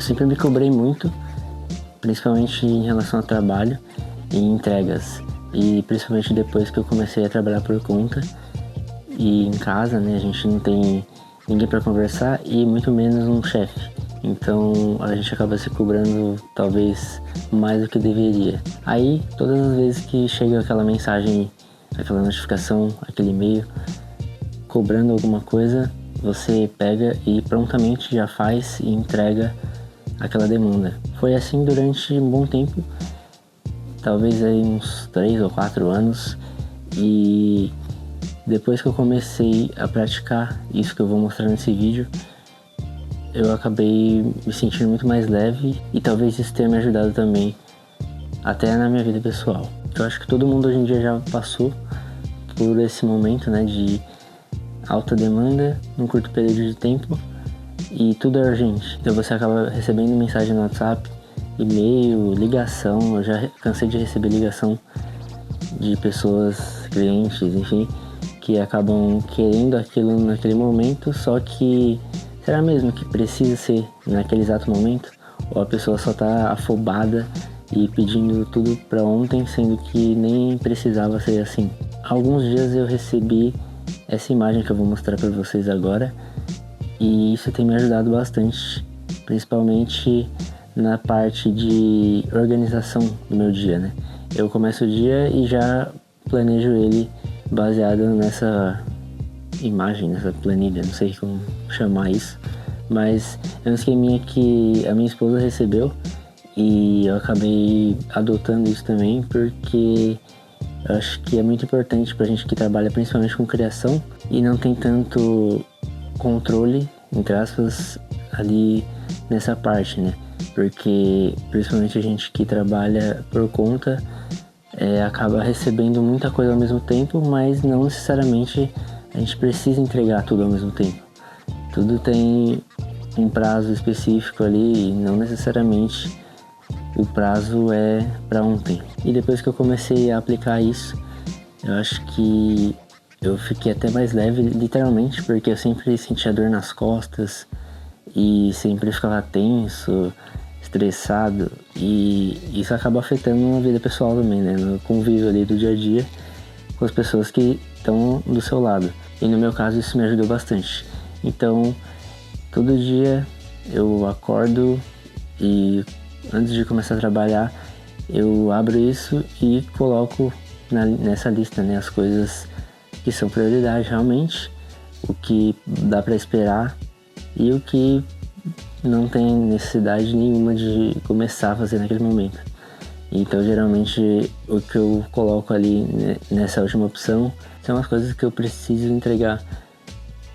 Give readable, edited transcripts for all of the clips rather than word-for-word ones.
sempre me cobrei muito, principalmente em relação ao trabalho e entregas. E principalmente depois que eu comecei a trabalhar por conta e em casa, né, a gente não tem ninguém para conversar e muito menos um chefe. Então a gente acaba se cobrando talvez mais do que deveria. Aí todas as vezes que chega aquela mensagem, aquela notificação, aquele e-mail cobrando alguma coisa, você pega e prontamente já faz e entrega aquela demanda. Foi assim durante um bom tempo, talvez aí uns 3 ou 4 anos, e depois que eu comecei a praticar isso que eu vou mostrar nesse vídeo, eu acabei me sentindo muito mais leve e talvez isso tenha me ajudado também até na minha vida pessoal. Eu acho que todo mundo hoje em dia já passou por esse momento, né, de alta demanda num curto período de tempo e tudo é urgente. Então você acaba recebendo mensagem no WhatsApp, e-mail, ligação. Eu já cansei de receber ligação de pessoas, clientes, enfim, que acabam querendo aquilo naquele momento, só que será mesmo que precisa ser naquele exato momento? Ou a pessoa só tá afobada e pedindo tudo para ontem, sendo que nem precisava ser assim? Há alguns dias eu recebi essa imagem que eu vou mostrar para vocês agora, e isso tem me ajudado bastante, principalmente na parte de organização do meu dia, né? Eu começo o dia e já planejo ele baseado nessa imagem, nessa planilha, não sei como chamar isso, mas é um esqueminha que a minha esposa recebeu e eu acabei adotando isso também porque eu acho que é muito importante pra gente que trabalha principalmente com criação e não tem tanto controle, entre aspas, ali nessa parte, né? Porque principalmente a gente que trabalha por conta acaba recebendo muita coisa ao mesmo tempo, mas não necessariamente a gente precisa entregar tudo ao mesmo tempo. Tudo tem um prazo específico ali e não necessariamente o prazo é para ontem. E depois que eu comecei a aplicar isso, eu acho que eu fiquei até mais leve, literalmente, porque eu sempre sentia dor nas costas e sempre ficava tenso, estressado, e isso acaba afetando na vida pessoal também, né? No convívio ali do dia a dia com as pessoas que estão do seu lado. E no meu caso isso me ajudou bastante. Então, todo dia eu acordo e antes de começar a trabalhar, eu abro isso e coloco nessa lista, né, as coisas que são prioridade realmente, o que dá para esperar e o que não tem necessidade nenhuma de começar a fazer naquele momento. Então, geralmente, o que eu coloco ali, né, nessa última opção são as coisas que eu preciso entregar,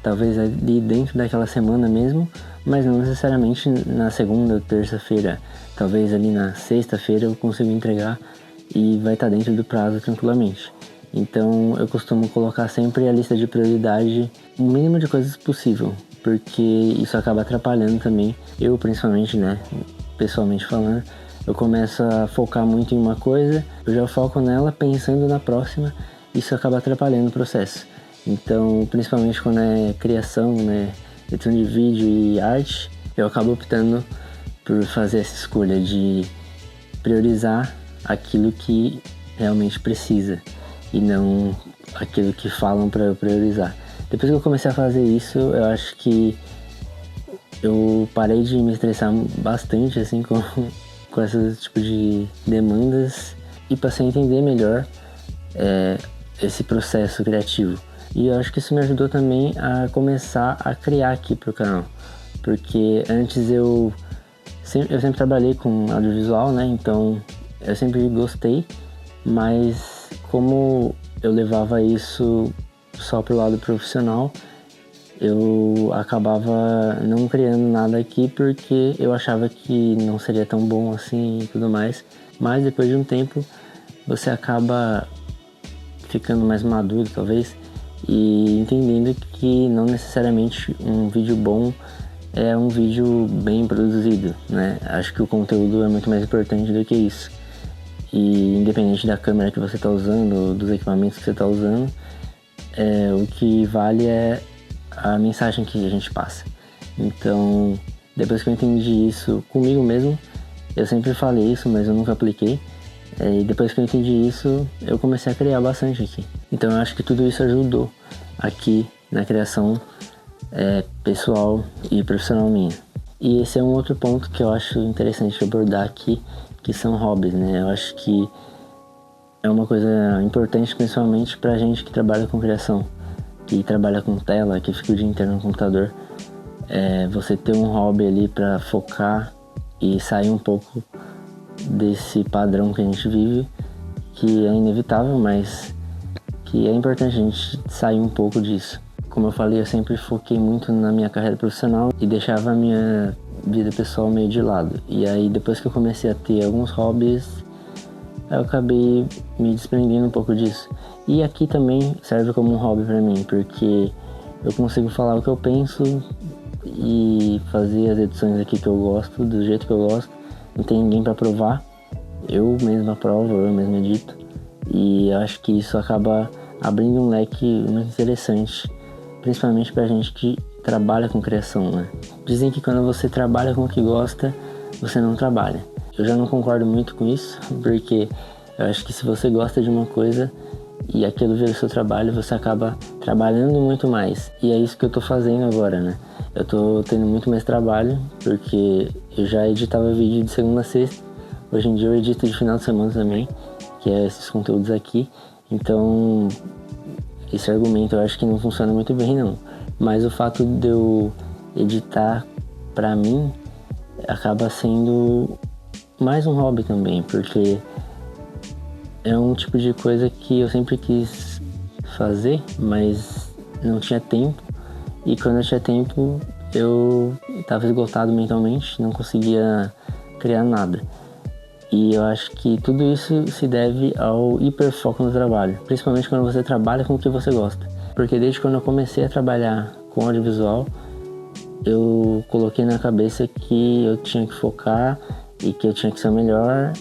talvez ali dentro daquela semana mesmo, mas não necessariamente na segunda ou terça-feira. Talvez ali na sexta-feira eu consiga entregar e vai estar dentro do prazo tranquilamente. Então eu costumo colocar sempre a lista de prioridade, o mínimo de coisas possível, porque isso acaba atrapalhando também. Eu principalmente, né, pessoalmente falando, eu começo a focar muito em uma coisa, eu já foco nela pensando na próxima, isso acaba atrapalhando o processo. Então, principalmente quando é criação, né, edição de vídeo e arte, eu acabo optando por fazer essa escolha de priorizar aquilo que realmente precisa e não aquilo que falam para eu priorizar. Depois que eu comecei a fazer isso, eu acho que eu parei de me estressar bastante assim com esse tipo de demandas e passei a entender melhor esse processo criativo. E eu acho que isso me ajudou também a começar a criar aqui pro canal, porque antes eu sempre trabalhei com audiovisual, né? Então eu sempre gostei, mas como eu levava isso só pro lado profissional, eu acabava não criando nada aqui porque eu achava que não seria tão bom assim e tudo mais. Mas depois de um tempo você acaba ficando mais maduro, talvez, e entendendo que não necessariamente um vídeo bom é um vídeo bem produzido, né? Acho que o conteúdo é muito mais importante do que isso. E independente da câmera que você está usando, dos equipamentos que você está usando, o que vale é a mensagem que a gente passa. Então, Depois que eu entendi isso comigo mesmo, eu sempre falei isso, mas eu nunca apliquei. E depois que eu entendi isso, eu comecei a criar bastante aqui. Então eu acho que tudo isso ajudou aqui na criação pessoal e profissional minha. E esse é um outro ponto que eu acho interessante abordar aqui, que são hobbies, né? Eu acho que é uma coisa importante, principalmente pra gente que trabalha com criação, que trabalha com tela, que fica o dia inteiro no computador. Você ter um hobby ali pra focar e sair um pouco desse padrão que a gente vive, que é inevitável, mas que é importante a gente sair um pouco disso. Como eu falei, eu sempre foquei muito na minha carreira profissional e deixava a minha vida pessoal meio de lado. E aí depois que eu comecei a ter alguns hobbies, eu acabei me desprendendo um pouco disso. E aqui também serve como um hobby pra mim, porque eu consigo falar o que eu penso e fazer as edições aqui que eu gosto, do jeito que eu gosto. Não tem ninguém pra provar, eu mesmo aprovo, eu mesmo edito. E acho que isso acaba abrindo um leque muito interessante, principalmente pra gente que trabalha com criação, né? Dizem que quando você trabalha com o que gosta, você não trabalha. Eu já não concordo muito com isso, porque eu acho que se você gosta de uma coisa e aquilo vira o seu trabalho, você acaba trabalhando muito mais. E é isso que eu tô fazendo agora, né? Eu tô tendo muito mais trabalho, porque eu já editava vídeo de segunda a sexta. Hoje em dia eu edito de final de semana também, que é esses conteúdos aqui. Então, esse argumento eu acho que não funciona muito bem, não. Mas o fato de eu editar, pra mim, acaba sendo mais um hobby também, porque é um tipo de coisa que eu sempre quis fazer, mas não tinha tempo. E quando eu tinha tempo, eu estava esgotado mentalmente, não conseguia criar nada. E eu acho que tudo isso se deve ao hiperfoco no trabalho, principalmente quando você trabalha com o que você gosta. Porque desde quando eu comecei a trabalhar com audiovisual, eu coloquei na cabeça que eu tinha que focar e que eu tinha que ser o melhor,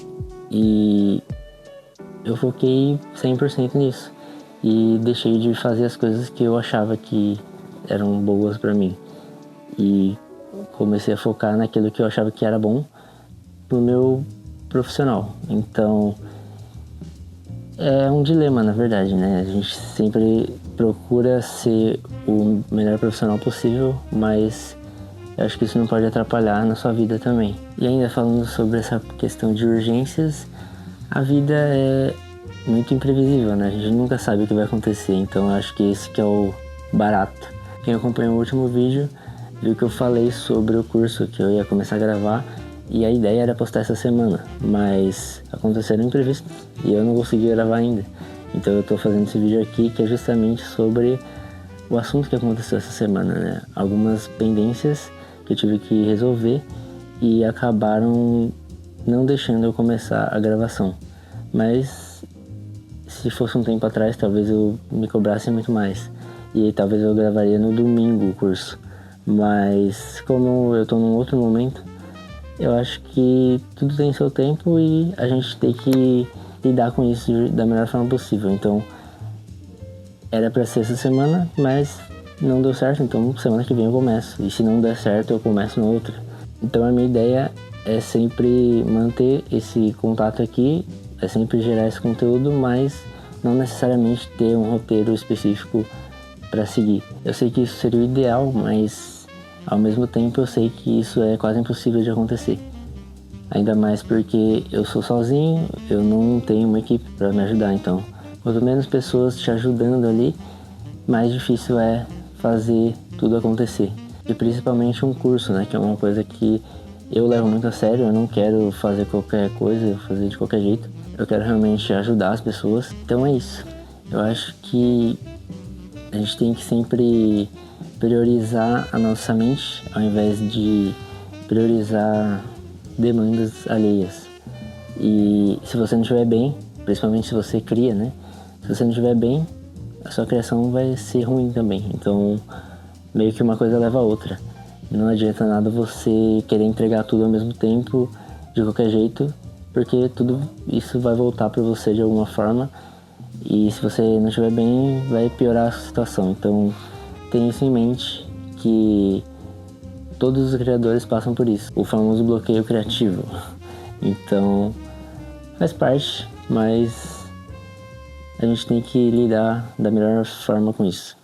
e eu foquei 100% nisso e deixei de fazer as coisas que eu achava que eram boas pra mim e comecei a focar naquilo que eu achava que era bom pro meu profissional. Então é um dilema, na verdade, né? A gente sempre procura ser o melhor profissional possível, mas eu acho que isso não pode atrapalhar na sua vida também. E ainda falando sobre essa questão de urgências, a vida é muito imprevisível, né? A gente nunca sabe o que vai acontecer, então eu acho que esse que é o barato. Quem acompanhou o último vídeo viu que eu falei sobre o curso que eu ia começar a gravar e a ideia era postar essa semana, mas aconteceram imprevistos e eu não consegui gravar ainda. Então eu tô fazendo esse vídeo aqui que é justamente sobre o assunto que aconteceu essa semana, né? Algumas pendências que eu tive que resolver e acabaram não deixando eu começar a gravação. Mas se fosse um tempo atrás, talvez eu me cobrasse muito mais. E talvez eu gravaria no domingo o curso. Mas como eu tô num outro momento, eu acho que tudo tem seu tempo e a gente tem que lidar com isso da melhor forma possível. Então, era pra ser essa semana, mas não deu certo, então semana que vem eu começo. E se não der certo, eu começo na outra. Então a minha ideia é sempre manter esse contato aqui, é sempre gerar esse conteúdo, mas não necessariamente ter um roteiro específico para seguir. Eu sei que isso seria o ideal, mas ao mesmo tempo eu sei que isso é quase impossível de acontecer. Ainda mais porque eu sou sozinho, eu não tenho uma equipe para me ajudar, então quanto menos pessoas te ajudando ali, mais difícil é fazer tudo acontecer. E principalmente um curso, né, que é uma coisa que eu levo muito a sério. Eu não quero fazer qualquer coisa, fazer de qualquer jeito. Eu quero realmente ajudar as pessoas. Então é isso. Eu acho que a gente tem que sempre priorizar a nossa mente ao invés de priorizar demandas alheias. E se você não estiver bem, principalmente se você cria, né? Se você não estiver bem, a sua criação vai ser ruim também. Então, meio que uma coisa leva a outra. Não adianta nada você querer entregar tudo ao mesmo tempo, de qualquer jeito, porque tudo isso vai voltar para você de alguma forma. E se você não estiver bem, vai piorar a sua situação. Então, tenha isso em mente, que todos os criadores passam por isso, o famoso bloqueio criativo. Então, faz parte, mas a gente tem que lidar da melhor forma com isso.